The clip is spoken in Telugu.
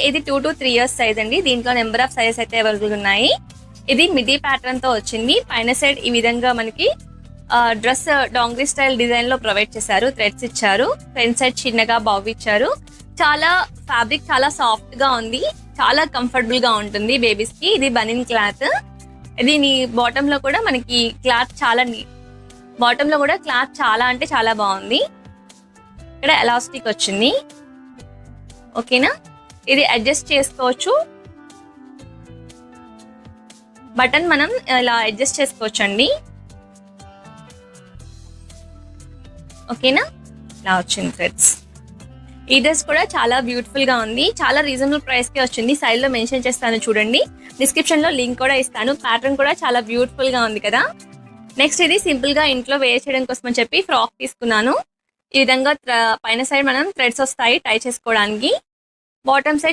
ఇది 2 to 3 ఇయర్స్ సైజ్ అండి. దీంట్లో నెంబర్ ఆఫ్ సైజెస్ అయితే అవైలబుల్ ఉన్నాయి. ఇది మిడీ ప్యాటర్న్ తో వచ్చింది. పైన సైడ్ ఈ విధంగా మనకి డ్రెస్ డాంగ్రీ స్టైల్ డిజైన్ లో ప్రొవైడ్ చేశారు. థ్రెడ్స్ ఇచ్చారు. ఫ్రంట్ సైడ్ చిన్నగా బావ్ ఇచ్చారు. చాలా ఫ్యాబ్రిక్ చాలా సాఫ్ట్ గా ఉంది. చాలా కంఫర్టబుల్ గా ఉంటుంది బేబీస్ కి. ఇది బనిన్ క్లాత్. దీని బాటమ్ లో కూడా మనకి క్లాత్ చాలా బాటమ్ లో కూడా క్లాత్ చాలా అంటే చాలా బాగుంది. ఇక్కడ ఎలాస్టిక్ వచ్చింది. ఓకేనా, ఇది అడ్జస్ట్ చేసుకోవచ్చు. బటన్ మనం ఇలా అడ్జస్ట్ చేసుకోవచ్చు అండి. ఓకేనా, ఇలా వచ్చింది థ్రెడ్స్. ఈ డ్రెస్ కూడా చాలా బ్యూటిఫుల్ గా ఉంది. చాలా రీజనబుల్ ప్రైస్ కి వచ్చింది. సైడ్ లో మెన్షన్ చేస్తాను చూడండి. డిస్క్రిప్షన్ లో లింక్ కూడా ఇస్తాను. ప్యాటర్న్ కూడా చాలా బ్యూటిఫుల్ గా ఉంది కదా. నెక్స్ట్ ఇది సింపుల్ గా ఇంట్లో వేర్ చేయడం కోసం అని చెప్పి ఫ్రాక్ తీసుకున్నాను. ఈ విధంగా పైన సైడ్ మనం థ్రెడ్స్ వస్తాయి టై చేసుకోవడానికి. Bottom side